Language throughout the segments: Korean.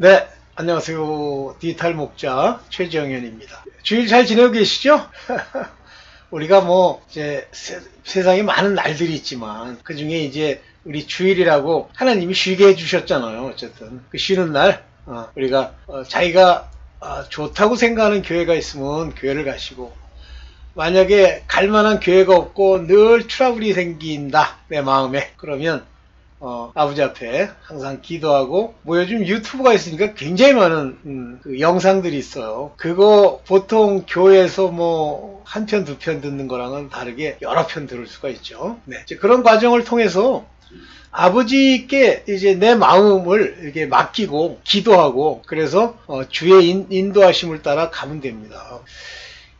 네, 안녕하세요. 디지털 목자 최정현입니다. 주일 잘 지내고 계시죠? 우리가 뭐 이제 세상에 많은 날들이 있지만 그 중에 이제 우리 주일이라고 하나님이 쉬게 해주셨잖아요. 어쨌든 그 쉬는 날 우리가 자기가 좋다고 생각하는 교회가 있으면 교회를 가시고, 만약에 갈 만한 교회가 없고 늘 트러블이 생긴다 내 마음에, 그러면 아버지 앞에 항상 기도하고, 뭐 요즘 유튜브가 있으니까 굉장히 많은 그 영상들이 있어요. 그거 보통 교회에서 뭐 한 편, 두 편 듣는 거랑은 다르게 여러 편 들을 수가 있죠. 네. 이제 그런 과정을 통해서 아버지께 이제 내 마음을 이렇게 맡기고 기도하고, 그래서 주의 인도하심을 따라 가면 됩니다.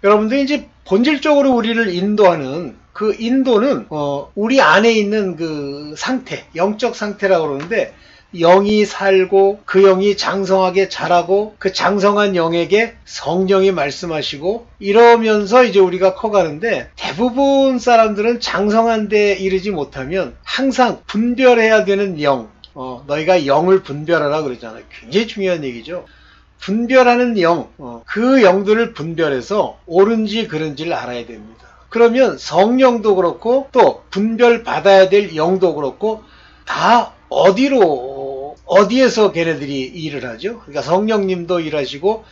여러분들이 이제 본질적으로 우리를 인도하는 그 인도는 우리 안에 있는 그 상태, 영적 상태라고 그러는데, 영이 살고 그 영이 장성하게 자라고 그 장성한 영에게 성령이 말씀하시고 이러면서 이제 우리가 커가는데, 대부분 사람들은 장성한 데 이르지 못하면 항상 분별해야 되는 영, 너희가 영을 분별하라 그러잖아요. 굉장히 중요한 얘기죠. 분별하는 영, 그 영들을 분별해서 옳은지 그른지를 알아야 됩니다. 그러면 성령도 그렇고 또 분별받아야 될 영도 그렇고 다 어디에서 걔네들이 일을 하죠? 그러니까 성령님도 일하시고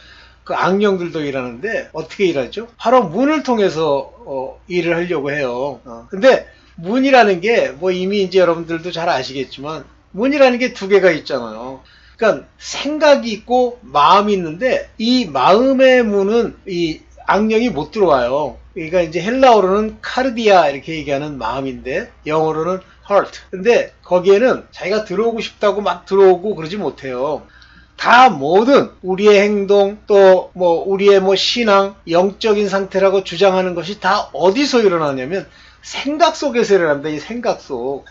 그 악령들도 일하는데 어떻게 일하죠? 바로 문을 통해서 일을 하려고 해요. 근데 문이라는 게 뭐 이미 이제 여러분들도 잘 아시겠지만, 문이라는 게 두 개가 있잖아요. 그러니까 생각이 있고 마음이 있는데, 이 마음의 문은 이 악령이 못 들어와요. 그러니까 이제 헬라어로는 카르디아 이렇게 얘기하는 마음인데, 영어로는 heart. 근데 거기에는 자기가 들어오고 싶다고 막 들어오고 그러지 못해요. 다 모든 우리의 행동, 또 뭐 우리의 뭐 신앙, 영적인 상태라고 주장하는 것이 다 어디서 일어나냐면 생각 속에서 일어납니다. 이 생각 속.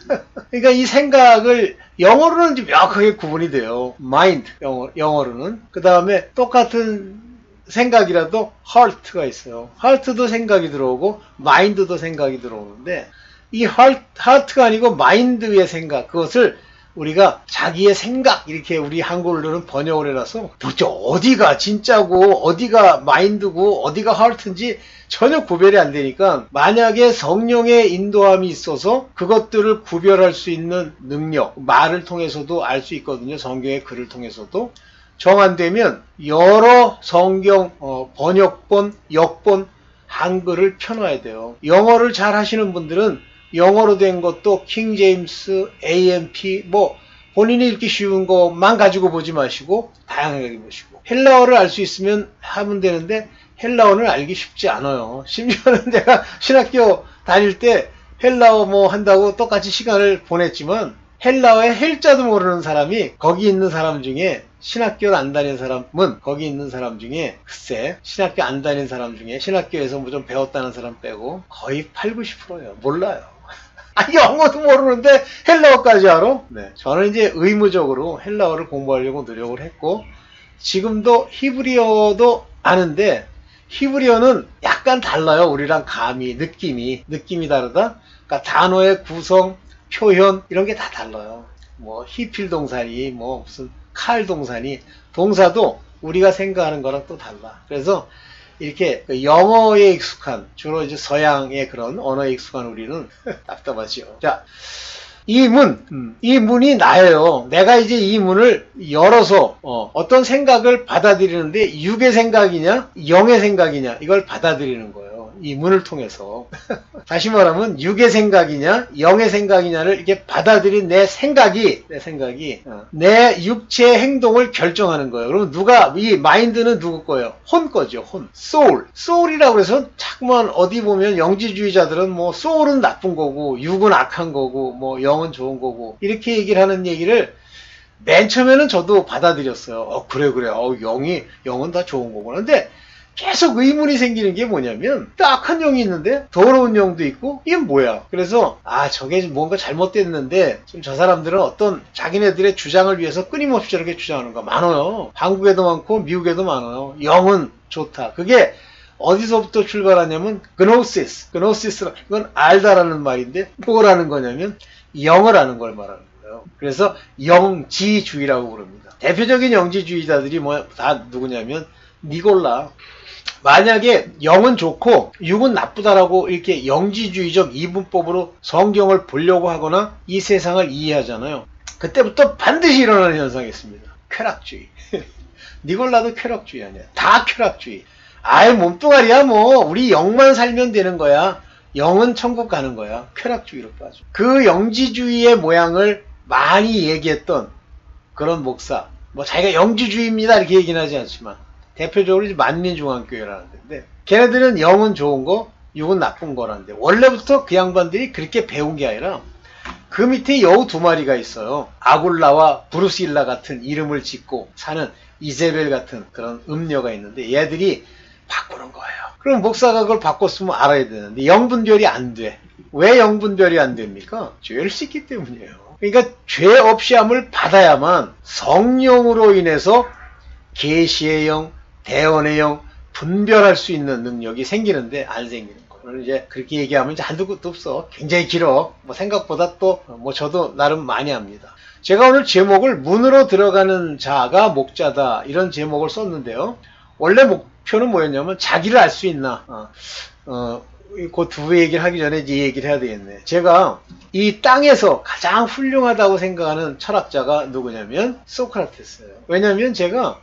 그러니까 이 생각을 영어로는 좀 명확하게 구분이 돼요. mind, 영어로는. 그 다음에 똑같은 생각이라도 heart가 있어요. heart도 생각이 들어오고 mind도 생각이 들어오는데, 이 heart가 아니고 mind의 생각, 그것을 우리가 자기의 생각 이렇게 우리 한글로는 번역을 해놔서 도대체 어디가 진짜고 어디가 마인드고 어디가 하트인지 전혀 구별이 안 되니까, 만약에 성령의 인도함이 있어서 그것들을 구별할 수 있는 능력, 말을 통해서도 알 수 있거든요. 성경의 글을 통해서도. 정 안 되면 여러 성경 번역본, 역본, 한글을 펴놔야 돼요. 영어를 잘 하시는 분들은 영어로 된 것도 킹 제임스, AMP, 뭐 본인이 읽기 쉬운 것만 가지고 보지 마시고 다양하게 보시고, 헬라어를 알 수 있으면 하면 되는데 헬라어는 알기 쉽지 않아요. 심지어는 내가 신학교 다닐 때 헬라어 뭐 한다고 똑같이 시간을 보냈지만, 헬라어의 헬자도 모르는 사람이 거기 있는 사람 중에, 신학교를 안 다니는 사람은 거기 있는 사람 중에, 글쎄 신학교 안 다니는 사람 중에 신학교에서 뭐 좀 배웠다는 사람 빼고 거의 8, 90%예요. 몰라요. 영어도 모르는데 헬라어까지 알아? 네. 저는 이제 의무적으로 헬라어를 공부하려고 노력을 했고, 지금도 히브리어도 아는데, 히브리어는 약간 달라요. 우리랑 감이, 느낌이 다르다. 그러니까 단어의 구성, 표현 이런 게 다 달라요. 뭐 히필 동사니, 뭐 무슨 칼 동사니, 동사도 우리가 생각하는 거랑 또 달라. 그래서 이렇게 영어에 익숙한, 주로 이제 서양의 그런 언어에 익숙한 우리는 답답하지요. 자, 이 문이 나예요. 내가 이제 이 문을 열어서 어떤 생각을 받아들이는데, 육의 생각이냐 영의 생각이냐 이걸 받아들이는 거예요. 이 문을 통해서. 다시 말하면 육의 생각이냐 영의 생각이냐를 이렇게 받아들인 내 생각이 내 육체의 행동을 결정하는 거예요. 그러면 이 마인드는 누구 거예요? 혼 거죠. 혼. 소울이라고 해서 자꾸만 어디 보면 영지주의자들은 뭐 소울은 나쁜 거고 육은 악한 거고 뭐 영은 좋은 거고 이렇게 얘기를 하는 얘기를 맨 처음에는 저도 받아들였어요. 그래. 영은 다 좋은 거구나. 근데 계속 의문이 생기는 게 뭐냐면, 악한 영이 있는데 더러운 영도 있고 이게 뭐야? 그래서 저게 뭔가 잘못됐는데, 지금 저 사람들은 어떤 자기네들의 주장을 위해서 끊임없이 저렇게 주장하는 거 많아요. 한국에도 많고 미국에도 많아요. 영은 좋다. 그게 어디서부터 출발하냐면 그노시스. 그건 알다라는 말인데 뭐라는 거냐면 영을 아는 걸 말하는 거예요. 있어요. 그래서 영지주의라고 부릅니다. 대표적인 영지주의자들이 다 누구냐면 니골라. 만약에 영은 좋고 육은 나쁘다라고 이렇게 영지주의적 이분법으로 성경을 보려고 하거나 이 세상을 이해하잖아요. 그때부터 반드시 일어나는 현상이 있습니다. 쾌락주의. 니골라도 쾌락주의 아니야. 다 쾌락주의. 아이 몸뚱아리야 뭐 우리 영만 살면 되는 거야. 영은 천국 가는 거야. 쾌락주의로 빠져. 그 영지주의의 모양을 많이 얘기했던 그런 목사. 뭐 자기가 영지주의입니다 이렇게 얘기는 하지 않지만 대표적으로 만민중앙교회라는 데인데 걔네들은 영은 좋은 거, 육은 나쁜 거라는데 원래부터 그 양반들이 그렇게 배운 게 아니라 그 밑에 여우 두 마리가 있어요. 아굴라와 브루실라 같은 이름을 짓고 사는 이세벨 같은 그런 음녀가 있는데 얘들이 바꾸는 거예요. 그럼 목사가 그걸 바꿨으면 알아야 되는데 영분별이 안 돼. 왜 영분별이 안 됩니까? 죄를 씻기 때문이에요. 그러니까 죄 없이 함을 받아야만 성령으로 인해서 계시의 영, 대언의 영, 분별할 수 있는 능력이 생기는데 안 생기는 거예요. 오늘 이제 그렇게 얘기하면 이제 한두 것도 없어. 굉장히 길어. 생각보다 또 저도 나름 많이 합니다. 제가 오늘 제목을 문으로 들어가는 자가 목자다 이런 제목을 썼는데요. 원래 목표는 뭐였냐면 자기를 알 수 있나. 그 두 얘기를 하기 전에 이 얘기를 해야 되겠네. 제가 이 땅에서 가장 훌륭하다고 생각하는 철학자가 누구냐면 소크라테스예요. 왜냐면 제가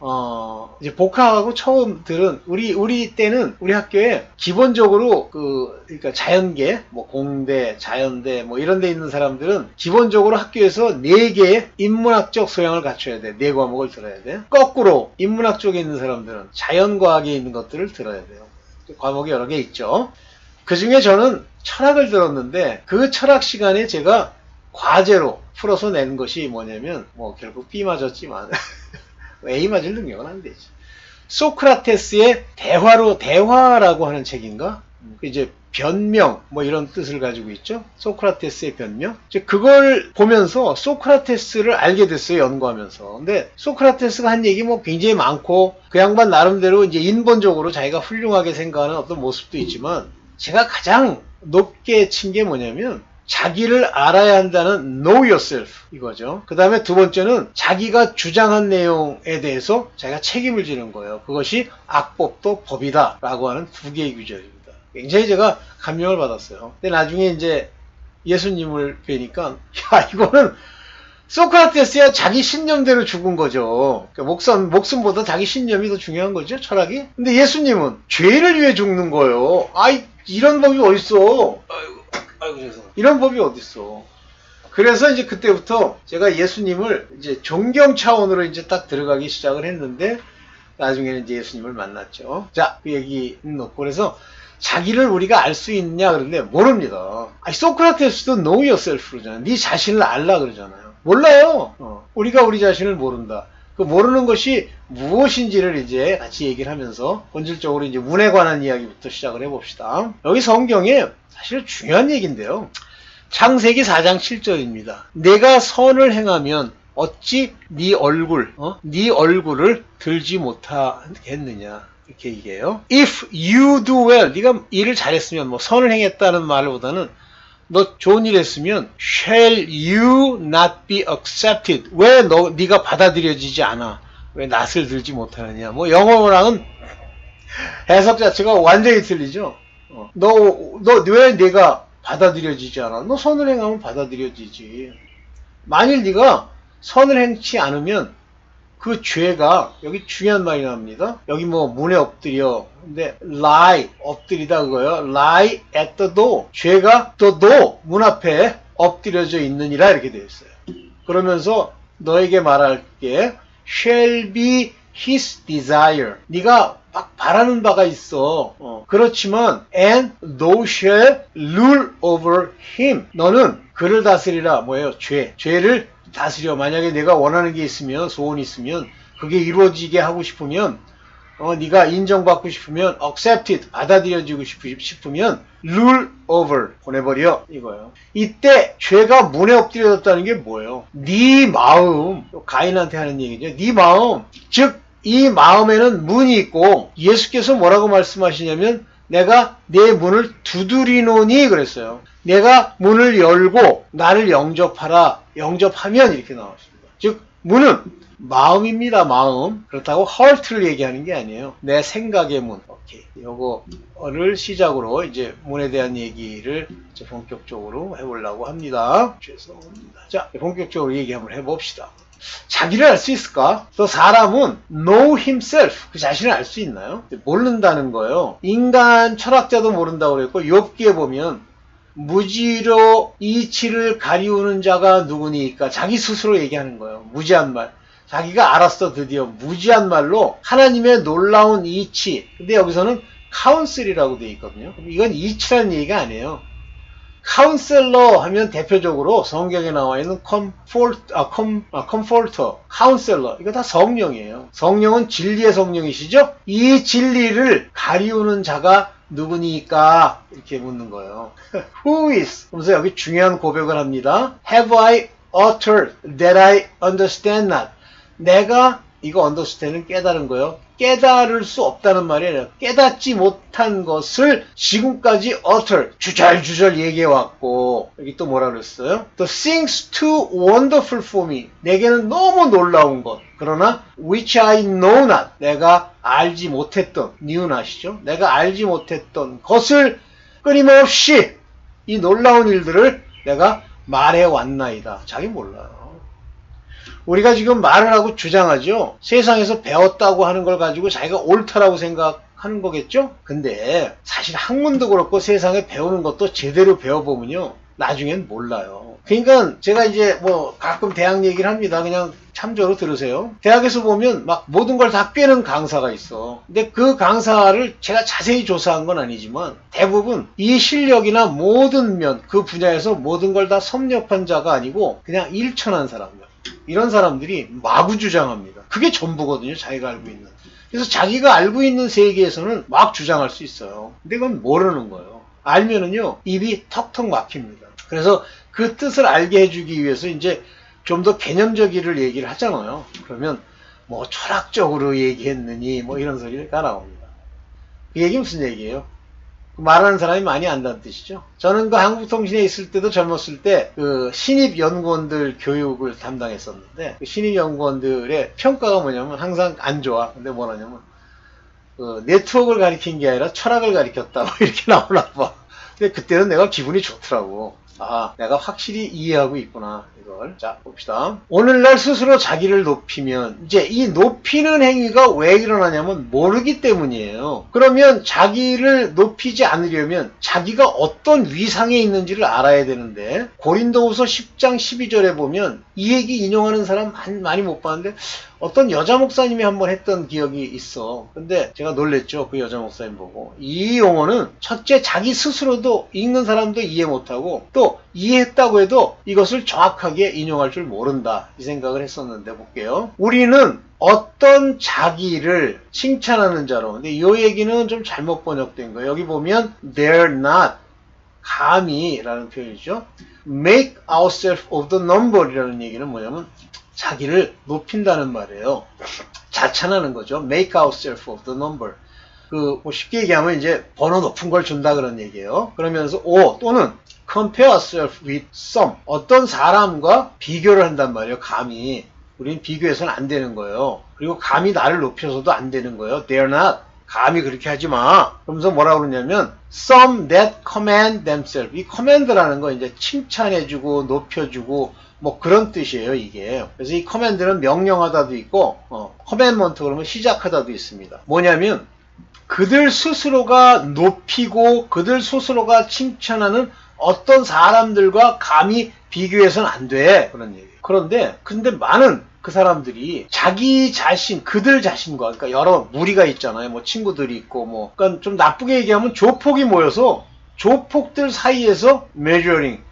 이제 복학하고 처음 들은 우리 때는 우리 학교에 기본적으로 그러니까 자연계, 뭐 공대, 자연대 뭐 이런 데 있는 사람들은 기본적으로 학교에서 4개의 인문학적 소양을 갖춰야 돼. 4과목을 들어야 돼. 거꾸로 인문학 쪽에 있는 사람들은 자연과학에 있는 것들을 들어야 돼요. 과목이 여러 개 있죠. 그 중에 저는 철학을 들었는데 그 철학 시간에 제가 과제로 풀어서 낸 것이 뭐냐면 결국 B 맞았지만 A 맞을 능력은 안 되지. 소크라테스의 대화라고 하는 책인가? 이제 변명 이런 뜻을 가지고 있죠. 소크라테스의 변명. 그걸 보면서 소크라테스를 알게 됐어요. 연구하면서. 근데 소크라테스가 한 얘기 굉장히 많고 그 양반 나름대로 이제 인본적으로 자기가 훌륭하게 생각하는 어떤 모습도 있지만 제가 가장 높게 친 게 뭐냐면 자기를 알아야 한다는 know yourself 이거죠. 그 다음에 두 번째는 자기가 주장한 내용에 대해서 자기가 책임을 지는 거예요. 그것이 악법도 법이다 라고 하는 두 개의 규절입니다. 굉장히 제가 감명을 받았어요. 근데 나중에 이제 예수님을 뵈니까 이거는 소크라테스야 자기 신념대로 죽은 거죠. 그러니까 목숨보다 자기 신념이 더 중요한 거죠, 철학이. 근데 예수님은 죄를 위해 죽는 거예요. 이런 법이 어딨어. 아이고 죄송해요. 이런 법이 어딨어. 그래서 이제 그때부터 제가 예수님을 이제 존경 차원으로 이제 딱 들어가기 시작을 했는데 나중에는 이제 예수님을 만났죠. 자, 그 얘기 놓고 그래서 자기를 우리가 알 수 있냐 그러는데 모릅니다. 소크라테스도 know yourself 그러잖아요. 네 자신을 알라 그러잖아요. 몰라요. 우리가 우리 자신을 모른다. 그 모르는 것이 무엇인지를 이제 같이 얘기를 하면서 본질적으로 이제 문에 관한 이야기부터 시작을 해봅시다. 여기 성경에 사실 중요한 얘기인데요. 창세기 4장 7절입니다. 내가 선을 행하면 어찌 네 얼굴을 들지 못하겠느냐 이렇게 얘기해요. If you do well, 네가 일을 잘했으면 선을 행했다는 말보다는 너 좋은 일 했으면 shall you not be accepted? 왜 네가 받아들여지지 않아? 왜 낯을 들지 못하느냐? 영어랑은 해석 자체가 완전히 틀리죠. 너 왜 내가 받아들여지지 않아? 너 선을 행하면 받아들여지지. 만일 네가 선을 행치 않으면 그 죄가 여기 중요한 말이 나옵니다. 여기 문에 엎드려. 근데 lie 엎드리다 그거예요. lie at the door. 죄가 the door 문 앞에 엎드려져 있느니라 이렇게 되어 있어요. 그러면서 너에게 말할게 shall be his desire. 네가 막 바라는 바가 있어. 그렇지만 and thou shall rule over him. 너는 그를 다스리라. 죄를 다스려. 만약에 내가 원하는 게 있으면 소원이 있으면 그게 이루어지게 하고 싶으면 네가 인정받고 싶으면 accepted 받아들여지고 싶으면 rule over 보내버려 이거예요. 이때 죄가 문에 엎드려졌다는 게 뭐예요? 네 마음 가인한테 하는 얘기죠. 네 마음 즉 이 마음에는 문이 있고 예수께서 뭐라고 말씀하시냐면 내가 내 문을 두드리노니 그랬어요. 내가 문을 열고 나를 영접하라. 영접하면 이렇게 나왔습니다. 즉 문은 마음입니다. 마음. 그렇다고 heart를 얘기하는 게 아니에요. 내 생각의 문. 오케이. 요거를 시작으로 이제 문에 대한 얘기를 이제 본격적으로 해보려고 합니다. 죄송합니다. 자, 본격적으로 얘기 한번 해봅시다. 자기를 알 수 있을까? 또 사람은 know himself, 그 자신을 알 수 있나요? 모른다는 거예요. 인간 철학자도 모른다고 그랬고, 욥기에 보면 무지로 이치를 가리우는 자가 누구니까 자기 스스로 얘기하는 거예요. 무지한 말. 자기가 알았어. 드디어 무지한 말로 하나님의 놀라운 이치. 근데 여기서는 카운슬이라고 되어 있거든요. 이건 이치라는 얘기가 아니에요. 카운셀러 하면 대표적으로 성경에 나와 있는 컴포터, 카운셀러, 이거 다 성령이에요. 성령은 진리의 성령이시죠? 이 진리를 가리우는 자가 누구니까? 이렇게 묻는 거예요. Who is? 그러면서 여기 중요한 고백을 합니다. Have I uttered that I understand not? 내가 이거 understand은 깨달은 거예요. 깨달을 수 없다는 말이 아니라 깨닫지 못한 것을 지금까지 utter, 주절주절 얘기해왔고, 여기 또 뭐라 그랬어요? The things too wonderful for me. 내게는 너무 놀라운 것. 그러나 which I know not. 내가 알지 못했던, knew not이죠. 내가 알지 못했던 것을 끊임없이 이 놀라운 일들을 내가 말해왔나이다. 자기 몰라요. 우리가 지금 말을 하고 주장하죠. 세상에서 배웠다고 하는 걸 가지고 자기가 옳다라고 생각하는 거겠죠. 근데 사실 학문도 그렇고 세상에 배우는 것도 제대로 배워보면요, 나중엔 몰라요. 그러니까 제가 이제 뭐 가끔 대학 얘기를 합니다. 그냥 참조로 들으세요. 대학에서 보면 막 모든 걸 다 꿰는 강사가 있어. 근데 그 강사를 제가 자세히 조사한 건 아니지만 대부분 이 실력이나 모든 면, 그 분야에서 모든 걸 다 섭렵한 자가 아니고 그냥 일천한 사람들. 이런 사람들이 마구 주장합니다. 그게 전부거든요. 자기가 알고 있는. 그래서 자기가 알고 있는 세계에서는 막 주장할 수 있어요. 근데 그건 모르는 거예요. 알면은요, 입이 턱턱 막힙니다. 그래서 그 뜻을 알게 해주기 위해서 이제 좀 더 개념적이를 얘기를 하잖아요. 그러면 뭐 철학적으로 얘기했느니 뭐 이런 소리가 나옵니다. 그 얘기 무슨 얘기예요? 말하는 사람이 많이 안다는 뜻이죠. 저는 그 한국통신에 있을 때도 젊었을 때 그 신입연구원들 교육을 담당했었는데 그 신입연구원들의 평가가 뭐냐면 항상 안 좋아. 근데 뭐라냐면 그 네트워크를 가리킨 게 아니라 철학을 가리켰다. 뭐 이렇게 나오나 봐. 근데 그때는 내가 기분이 좋더라고. 아, 내가 확실히 이해하고 있구나. 이걸. 자, 봅시다. 오늘날 스스로 자기를 높이면 이제 이 높이는 행위가 왜 일어나냐면 모르기 때문이에요. 그러면 자기를 높이지 않으려면 자기가 어떤 위상에 있는지를 알아야 되는데 고린도후서 10장 12절에 보면 이 얘기 인용하는 사람 많이 못 봤는데 어떤 여자 목사님이 한번 했던 기억이 있어. 근데 제가 놀랬죠. 그 여자 목사님 보고. 이 용어는 첫째 자기 스스로도 읽는 사람도 이해 못하고 또 이해했다고 해도 이것을 정확하게 인용할 줄 모른다. 이 생각을 했었는데 볼게요. 우리는 어떤 자기를 칭찬하는 자로. 근데 이 얘기는 좀 잘못 번역된 거예요. 여기 보면 they're not. 감히라는 표현이죠. make ourselves of the number이라는 얘기는 뭐냐면 자기를 높인다는 말이에요. 자찬하는 거죠. make ourselves of the number. 뭐 쉽게 얘기하면 이제 번호 높은 걸 준다 그런 얘기예요. 그러면서 또는 compare ourselves with some. 어떤 사람과 비교를 한단 말이에요. 감히. 우린 비교해서는 안 되는 거예요. 그리고 감히 나를 높여서도 안 되는 거예요. They're not. 감히 그렇게 하지 마. 그러면서 뭐라고 그러냐면 some that commend themselves. 이 commend라는 거 이제 칭찬해주고 높여주고 뭐 그런 뜻이에요, 이게. 그래서 이 커맨드는 명령하다도 있고, 커맨먼트 그러면 시작하다도 있습니다. 뭐냐면, 그들 스스로가 높이고, 그들 스스로가 칭찬하는 어떤 사람들과 감히 비교해서는 안 돼. 그런 얘기예요. 근데 많은 그 사람들이 자기 자신, 그들 자신과, 그러니까 여러 무리가 있잖아요. 뭐 친구들이 있고, 그러니까 좀 나쁘게 얘기하면 조폭이 모여서 조폭들 사이에서 measuring.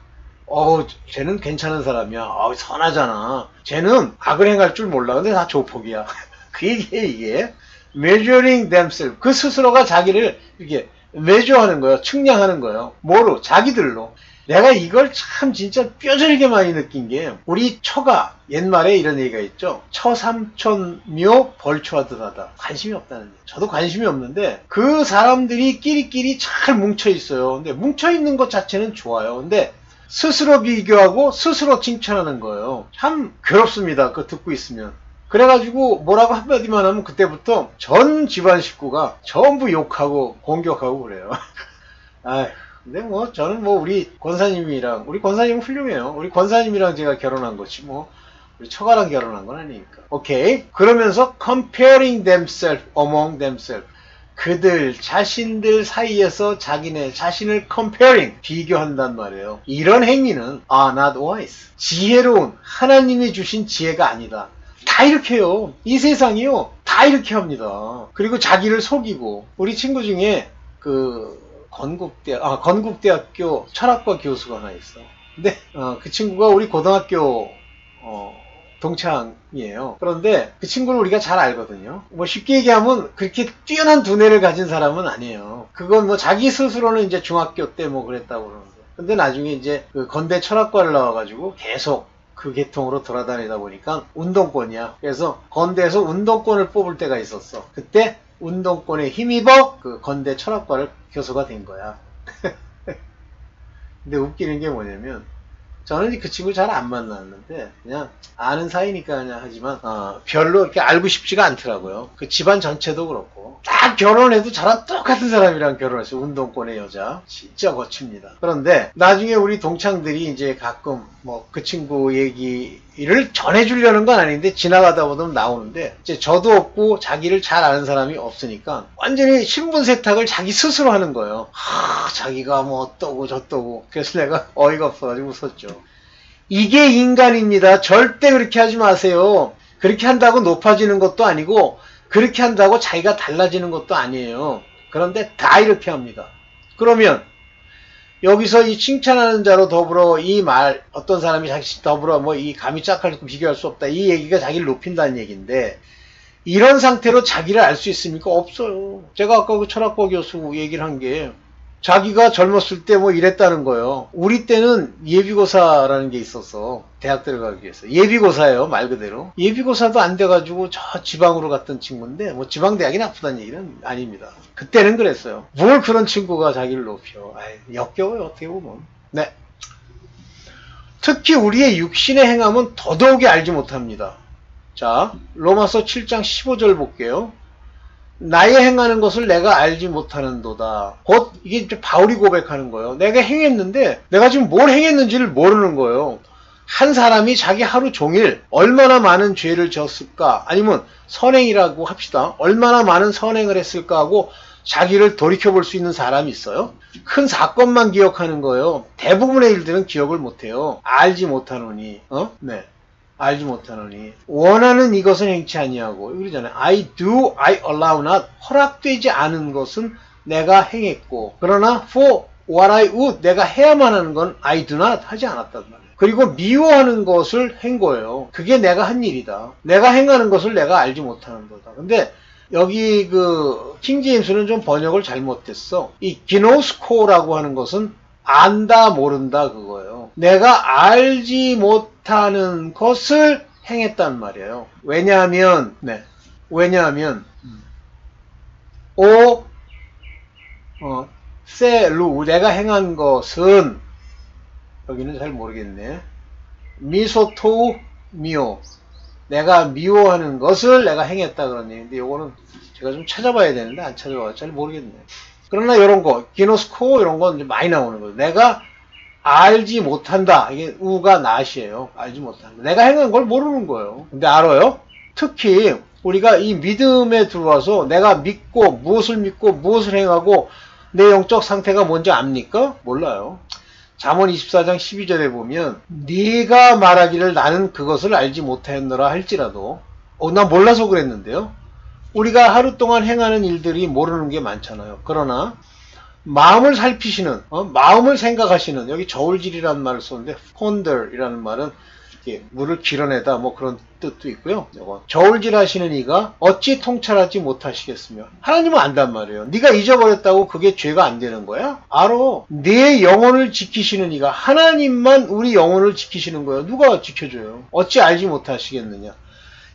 쟤는 괜찮은 사람이야. 선하잖아. 쟤는 악을 행할 줄 몰라. 근데 다 조폭이야. 그 얘기예요, 이게. measuring themselves. 그 스스로가 자기를 이렇게 measure하는 거예요. 측량하는 거예요. 뭐로? 자기들로. 내가 이걸 참 진짜 뼈저리게 많이 느낀 게 우리 처가 옛말에 이런 얘기가 있죠. 처삼촌묘 벌초하듯 하다. 관심이 없다는 얘기. 저도 관심이 없는데 그 사람들이 끼리끼리 잘 뭉쳐 있어요. 근데 뭉쳐 있는 것 자체는 좋아요. 근데 스스로 비교하고 스스로 칭찬하는 거예요. 참 괴롭습니다. 그거 듣고 있으면. 그래가지고 뭐라고 한마디만 하면 그때부터 전 집안 식구가 전부 욕하고 공격하고 그래요. 아, 근데 뭐 저는 뭐 우리 권사님은 훌륭해요. 우리 권사님이랑 제가 결혼한 거지 뭐 우리 처가랑 결혼한 건 아니니까. 오케이. 그러면서 comparing themselves among themselves. 그들 자신들 사이에서 자기네 자신을 comparing 비교한단 말이에요. 이런 행위는 not wise. 지혜로운 하나님이 주신 지혜가 아니다. 다 이렇게 해요. 이 세상이요. 다 이렇게 합니다. 그리고 자기를 속이고 우리 친구 중에 그 건국대학교 철학과 교수가 하나 있어. 근데 그 친구가 우리 고등학교 동창이에요. 그런데 그 친구를 우리가 잘 알거든요. 뭐 쉽게 얘기하면 그렇게 뛰어난 두뇌를 가진 사람은 아니에요. 그건 뭐 자기 스스로는 이제 중학교 때 뭐 그랬다고 그러는데. 근데 나중에 이제 그 건대 철학과를 나와가지고 계속 그 계통으로 돌아다니다 보니까 운동권이야. 그래서 건대에서 운동권을 뽑을 때가 있었어. 그때 운동권에 힘입어 그 건대 철학과를 교수가 된 거야. 근데 웃기는 게 뭐냐면 저는 그 친구 잘 안 만났는데 그냥 아는 사이니까 그냥 하지만 별로 이렇게 알고 싶지가 않더라고요. 그 집안 전체도 그렇고 딱 결혼해도 저랑 똑같은 사람이랑 결혼했어요. 운동권의 여자. 진짜 거칩니다. 그런데 나중에 우리 동창들이 이제 가끔 뭐 그 친구 얘기를 전해주려는 건 아닌데 지나가다 보면 나오는데 이제 저도 없고 자기를 잘 아는 사람이 없으니까 완전히 신분 세탁을 자기 스스로 하는 거예요. 자기가 뭐 어떠고 저떠고. 그래서 내가 어이가 없어가지고 웃었죠. 이게 인간입니다. 절대 그렇게 하지 마세요. 그렇게 한다고 높아지는 것도 아니고 그렇게 한다고 자기가 달라지는 것도 아니에요. 그런데 다 이렇게 합니다. 그러면 여기서 이 칭찬하는 자로 더불어 이 말 어떤 사람이 자기 더불어 뭐 이 감히 짝하고 비교할 수 없다. 이 얘기가 자기를 높인다는 얘기인데 이런 상태로 자기를 알 수 있습니까? 없어요. 제가 아까 그 철학과 교수 얘기를 한 게 자기가 젊었을 때 뭐 이랬다는 거예요. 우리 때는 예비고사라는 게 있어서 대학 들어가기 위해서 예비고사예요. 말 그대로. 예비고사도 안 돼가지고 저 지방으로 갔던 친구인데 뭐 지방대학이 나쁘다는 얘기는 아닙니다. 그때는 그랬어요. 뭘 그런 친구가 자기를 높여. 역겨워요. 어떻게 보면. 네. 특히 우리의 육신의 행함은 더더욱이 알지 못합니다. 자, 로마서 7장 15절 볼게요. 나의 행하는 것을 내가 알지 못하는도다. 곧 이게 이제 바울이 고백하는 거예요. 내가 행했는데 내가 지금 뭘 행했는지를 모르는 거예요. 한 사람이 자기 하루 종일 얼마나 많은 죄를 졌을까 아니면 선행이라고 합시다. 얼마나 많은 선행을 했을까 하고 자기를 돌이켜볼 수 있는 사람이 있어요. 큰 사건만 기억하는 거예요. 대부분의 일들은 기억을 못해요. 알지 못하노니. 네. 알지 못하노니 원하는 이것은 행치 아니하고 그러잖아요. I allow not 허락되지 않은 것은 내가 행했고 그러나 for what I would 내가 해야만 하는 건 I do not 하지 않았단 말이에요. 그리고 미워하는 것을 한 거예요. 그게 내가 한 일이다. 내가 행하는 것을 내가 알지 못하는 거다. 근데 여기 그 킹제임스는 좀 번역을 잘못했어. 이 기노스코라고 하는 것은 안다 모른다 그거예요. 내가 알지 못하는 것을 행했단 말이에요. 왜냐하면 세루 내가 행한 것은 여기는 잘 모르겠네. 미소토 미오 내가 미워하는 것을 내가 행했다 그런 얘기인데 요거는 제가 좀 찾아봐야 되는데 안 찾아봐서 잘 모르겠네. 그러나 이런 거 기노스코 이런 건 많이 나오는 거예요. 내가 알지 못한다. 이게 우가 낫이에요. 알지 못한다. 내가 행한 걸 모르는 거예요. 근데 알아요? 특히 우리가 이 믿음에 들어와서 내가 믿고 무엇을 행하고 내 영적 상태가 뭔지 압니까? 몰라요. 잠언 24장 12절에 보면 네가 말하기를 나는 그것을 알지 못하였노라 할지라도 난 몰라서 그랬는데요. 우리가 하루 동안 행하는 일들이 모르는 게 많잖아요. 그러나 마음을 살피시는, 마음을 생각하시는, 여기 저울질이라는 말을 썼는데 ponder이라는 말은 이렇게 물을 길어내다 뭐 그런 뜻도 있고요. 저울질 하시는 이가 어찌 통찰하지 못하시겠으며 하나님은 안단 말이에요. 네가 잊어버렸다고 그게 죄가 안 되는 거야? 알아. 내 영혼을 지키시는 이가 하나님만 우리 영혼을 지키시는 거예요. 누가 지켜줘요? 어찌 알지 못하시겠느냐?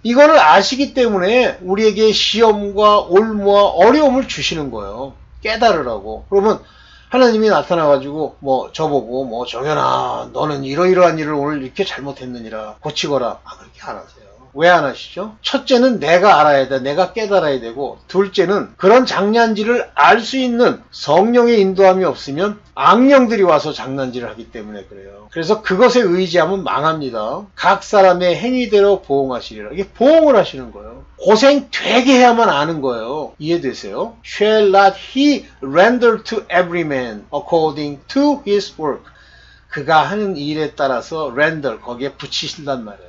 이거를 아시기 때문에 우리에게 시험과 올무와 어려움을 주시는 거예요. 깨달으라고. 그러면 하나님이 나타나가지고 뭐 저보고 뭐 정연아 너는 이러이러한 일을 오늘 이렇게 잘못했느니라 고치거라. 그렇게 안 하세요. 왜 안 하시죠? 첫째는 내가 알아야 돼. 내가 깨달아야 되고, 둘째는 그런 장난질을 알 수 있는 성령의 인도함이 없으면 악령들이 와서 장난질을 하기 때문에 그래요. 그래서 그것에 의지하면 망합니다. 각 사람의 행위대로 보응하시리라. 이게 보응을 하시는 거예요. 고생 되게 해야만 아는 거예요. 이해되세요? Shall not he render to every man according to his work. 그가 하는 일에 따라서 render, 거기에 붙이신단 말이에요.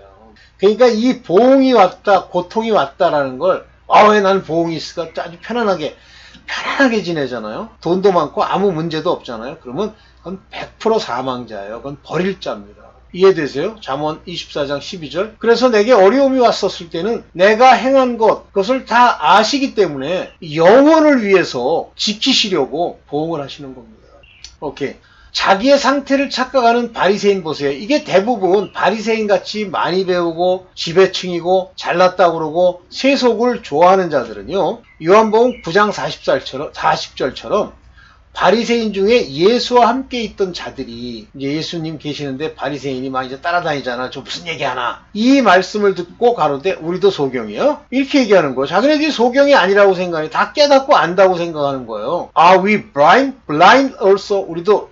그러니까 이 보응이 왔다, 고통이 왔다라는 걸, 왜 난 보응이 있을까? 아주 편안하게 지내잖아요. 돈도 많고 아무 문제도 없잖아요. 그러면 그건 100% 사망자예요. 그건 버릴 자입니다. 이해되세요? 잠언 24장 12절. 그래서 내게 어려움이 왔었을 때는 내가 행한 그것을 다 아시기 때문에 영혼을 위해서 지키시려고 보응을 하시는 겁니다. 오케이. 자기의 상태를 착각하는 바리새인 보세요. 이게 대부분 바리새인 같이 많이 배우고 지배층이고 잘났다고 그러고 세속을 좋아하는 자들은요. 요한복음 9장 40절처럼 바리새인 중에 예수와 함께 있던 자들이 이제 예수님 계시는데 바리새인이 막 이제 따라다니잖아. 저 무슨 얘기하나. 이 말씀을 듣고 가로되 우리도 소경이요? 이렇게 얘기하는 거예요. 자기네들이 소경이 아니라고 생각해. 다 깨닫고 안다고 생각하는 거예요. Are we blind also? 우리도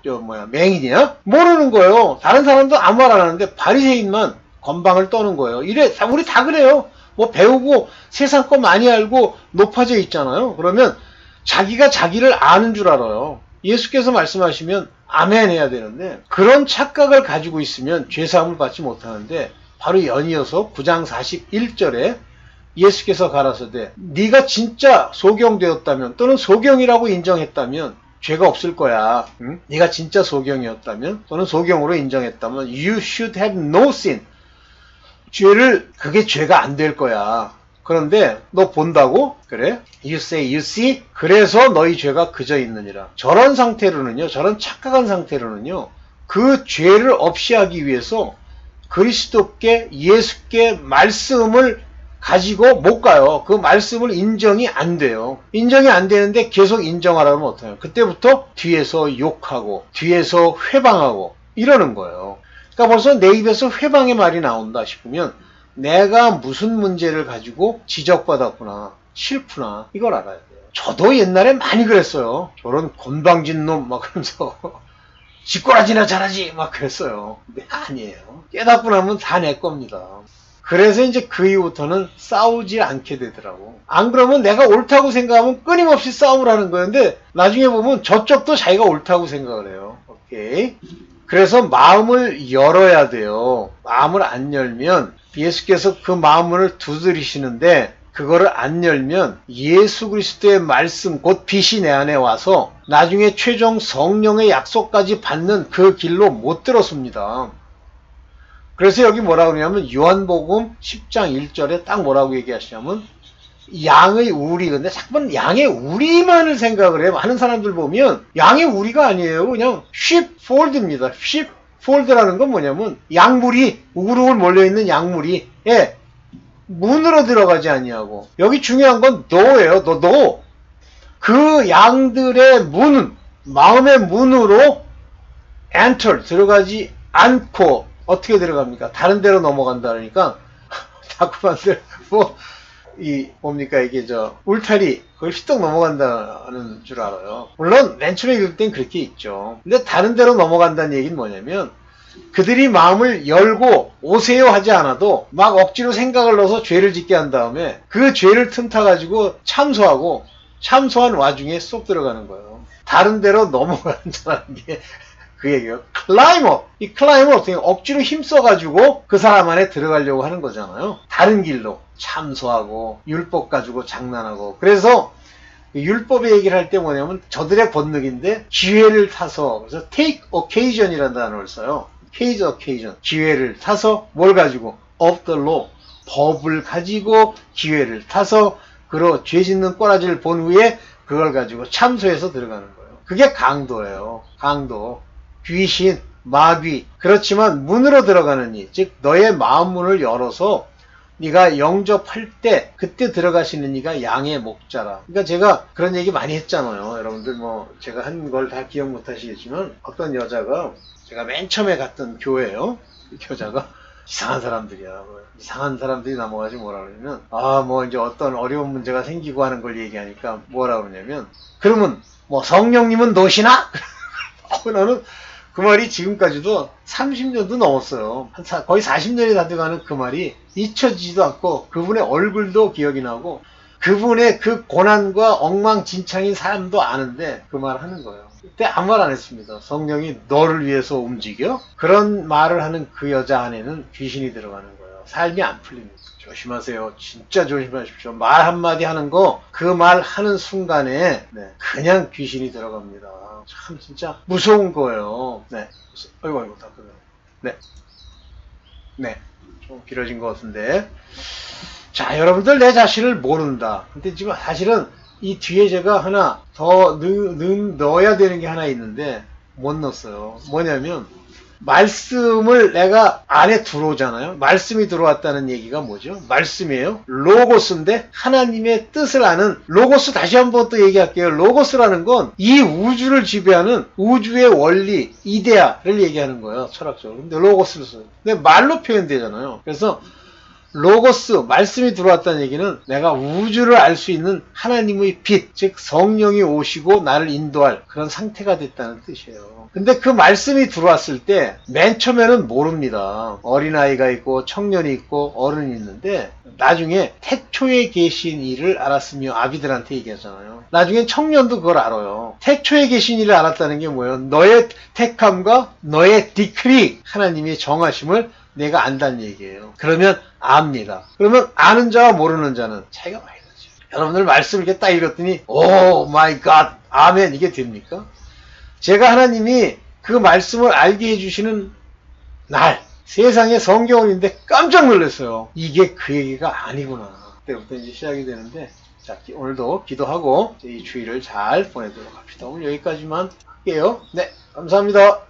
맹인이야? 모르는 거예요. 다른 사람도 아무 말 안 하는데 바리새인만 건방을 떠는 거예요. 이래 우리 다 그래요. 뭐 배우고 세상 거 많이 알고 높아져 있잖아요. 그러면 자기가 자기를 아는 줄 알아요. 예수께서 말씀하시면 아멘 해야 되는데 그런 착각을 가지고 있으면 죄사함을 받지 못하는데 바로 연이어서 9장 41절에 예수께서 가라사대 네가 진짜 소경되었다면 또는 소경이라고 인정했다면 죄가 없을 거야. 응? 네가 진짜 소경이었다면 또는 소경으로 인정했다면 You should have no sin. 그게 죄가 안 될 거야. 그런데 너 본다고? 그래? You say, you see? 그래서 너희 죄가 그저 있느니라. 저런 상태로는요, 저런 착각한 상태로는요, 그 죄를 없이 하기 위해서 그리스도께, 예수께 말씀을 가지고 못 가요. 그 말씀을 인정이 안 돼요. 인정이 안 되는데 계속 인정하라면 어떡해요? 그때부터 뒤에서 욕하고, 뒤에서 회방하고, 이러는 거예요. 그러니까 벌써 내 입에서 회방의 말이 나온다 싶으면 내가 무슨 문제를 가지고 지적받았구나, 싫구나, 이걸 알아야 돼요. 저도 옛날에 많이 그랬어요. 저런 건방진 놈, 막 그러면서. 짓꼬라지나 잘하지, 막 그랬어요. 근데 아니에요. 깨닫고 나면 다 내 겁니다. 그래서 이제 그 이후부터는 싸우지 않게 되더라고. 안 그러면 내가 옳다고 생각하면 끊임없이 싸우라는 거였는데, 나중에 보면 저쪽도 자기가 옳다고 생각을 해요. 오케이. 그래서 마음을 열어야 돼요. 마음을 안 열면 예수께서 그 마음문을 두드리시는데 그거를 안 열면 예수 그리스도의 말씀 곧 빛이 내 안에 와서 나중에 최종 성령의 약속까지 받는 그 길로 못 들었습니다. 그래서 여기 뭐라고 그러냐면 요한복음 10장 1절에 딱 뭐라고 얘기하시냐면 양의 우리. 근데 자꾸만 양의 우리만을 생각을 해요. 많은 사람들 보면 양의 우리가 아니에요. 그냥 sheepfold입니다. sheepfold라는 건 뭐냐면 양무리, 우글우글 몰려있는 양무리 문으로 들어가지 아니하고. 여기 중요한 건 너예요. 너. 그 양들의 문은 마음의 문으로 enter 들어가지 않고 어떻게 들어갑니까? 다른 데로 넘어간다 그러니까 자꾸만들 뭡니까, 이게 울타리, 그걸 휘떡 넘어간다는 줄 알아요. 물론, 맨 처음에 읽을 땐 그렇게 있죠. 근데 다른 데로 넘어간다는 얘기는 뭐냐면, 그들이 마음을 열고 오세요 하지 않아도 막 억지로 생각을 넣어서 죄를 짓게 한 다음에 그 죄를 틈타가지고 참소한 와중에 쏙 들어가는 거예요. 다른 데로 넘어간다는 게 그 얘기예요. 이 클라이머 어떻게 억지로 힘써가지고 그 사람 안에 들어가려고 하는 거잖아요. 다른 길로 참소하고 율법 가지고 장난하고. 그래서 율법의 얘기를 할 때 뭐냐면 저들의 본능인데 기회를 타서, 그래서 take occasion이라는 단어를 써요. take occasion, 기회를 타서 뭘 가지고? of the law, 법을 가지고 기회를 타서 죄 짓는 꼬라지를 본 후에 그걸 가지고 참소해서 들어가는 거예요. 그게 강도예요. 강도. 귀신, 마귀. 그렇지만 문으로 들어가는 이, 즉 너의 마음 문을 열어서 네가 영접할 때 그때 들어가시는 네가 양의 목자라. 그러니까 제가 그런 얘기 많이 했잖아요. 여러분들 뭐 제가 한 걸 다 기억 못 하시겠지만 어떤 여자가 제가 맨 처음에 갔던 교회요. 그 여자가 이상한 사람들이야. 뭐 이상한 사람들이 넘어가지 뭐라 그러면 뭐 이제 어떤 어려운 문제가 생기고 하는 걸 얘기하니까 뭐라 그러냐면 그러면 뭐 성령님은 노시나? 나는 그 말이 지금까지도 30년도 넘었어요. 거의 40년이 다 돼가는 그 말이 잊혀지지도 않고 그분의 얼굴도 기억이 나고 그분의 그 고난과 엉망진창인 삶도 아는데 그 말 하는 거예요. 그때 아무 말 안 했습니다. 성령이 너를 위해서 움직여? 그런 말을 하는 그 여자 안에는 귀신이 들어가는 거예요. 삶이 안 풀립니다. 조심하세요. 진짜 조심하십시오. 말 한마디 하는 거, 그 말 하는 순간에 그냥 귀신이 들어갑니다. 참 진짜 무서운 거예요. 네. 아이고 다 끝나네. 네. 좀 길어진 것 같은데. 자, 여러분들 내 자신을 모른다. 근데 지금 사실은 이 뒤에 제가 하나 더 넣어야 되는 게 하나 있는데 못 넣었어요. 뭐냐면 말씀을 내가 안에 들어오잖아요. 말씀이 들어왔다는 얘기가 뭐죠? 말씀이에요. 로고스인데 하나님의 뜻을 아는 로고스. 다시 한번 또 얘기할게요. 로고스라는 건 이 우주를 지배하는 우주의 원리, 이데아를 얘기하는 거예요. 철학적으로. 근데 로고스를 써요. 근데 말로 표현되잖아요. 그래서 로고스, 말씀이 들어왔다는 얘기는 내가 우주를 알 수 있는 하나님의 빛, 즉 성령이 오시고 나를 인도할 그런 상태가 됐다는 뜻이에요. 근데 그 말씀이 들어왔을 때 맨 처음에는 모릅니다. 어린아이가 있고 청년이 있고 어른이 있는데 나중에 태초에 계신 이를 알았으며 아비들한테 얘기하잖아요. 나중엔 청년도 그걸 알아요. 태초에 계신 이를 알았다는 게 뭐예요? 너의 택함과 너의 디크리, 하나님의 정하심을 내가 안다는 얘기예요. 그러면 압니다. 그러면 아는 자와 모르는 자는 차이가 많이 나죠. 여러분들 말씀 이렇게 딱 읽었더니 오 마이 갓 아멘 이게 됩니까? 제가 하나님이 그 말씀을 알게 해주시는 날 세상에 성경을 읽는데 깜짝 놀랐어요. 이게 그 얘기가 아니구나. 그때부터 이제 시작이 되는데 자 오늘도 기도하고 이 주일을 잘 보내도록 합시다. 오늘 여기까지만 할게요. 네 감사합니다.